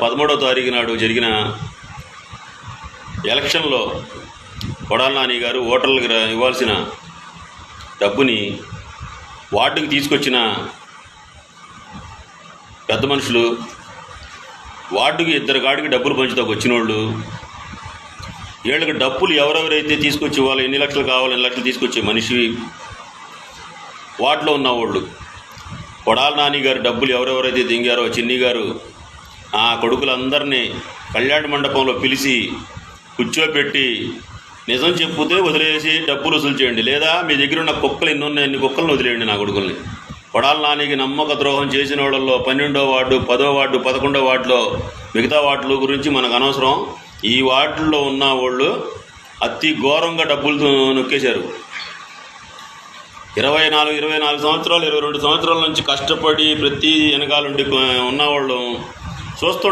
13వ తారీఖు నాడు జరిగిన ఎలక్షన్లో కొడాలి నాని గారు ఓటర్లకు ఇవ్వాల్సిన డబ్బుని వార్డుకి తీసుకొచ్చిన పెద్ద మనుషులు, వార్డుకి 2 కాడికి డబ్బులు పంచుతాకు వచ్చిన వాళ్ళు, వీళ్ళకి డబ్బులు ఎవరెవరైతే తీసుకొచ్చి వాళ్ళు ఎన్ని లక్షలు కావాలి, ఎన్ని లక్షలు తీసుకొచ్చే మనిషి, వార్డులో ఉన్నవాళ్ళు కొడాలి నాని గారు డబ్బులు ఎవరెవరైతే దింగారో చిన్ని గారు ఆ కొడుకులందరినీ కళ్యాణ మండపంలో పిలిచి కూర్చోపెట్టి నిజం చెప్పుతే వదిలేసి డబ్బులు వసూలు చేయండి, లేదా మీ దగ్గర ఉన్న కుక్కలు ఎన్ని ఉన్నాయి అన్ని కుక్కలను వదిలేయండి నా కొడుకుల్ని. కొడాలి నానికి నమ్మక ద్రోహం చేసిన వాళ్ళల్లో 12వ వార్డు, 10వ వార్డు, 11వ వార్డులో మిగతా వార్డుల గురించి మనకు అనవసరం. ఈ వార్డుల్లో ఉన్న వాళ్ళు అతి ఘోరంగా డబ్బులు నొక్కేశారు. 24 సంవత్సరాలు 22 సంవత్సరాల నుంచి కష్టపడి ప్రతి వెనకాలండి ఉన్నవాళ్ళు చూస్తూ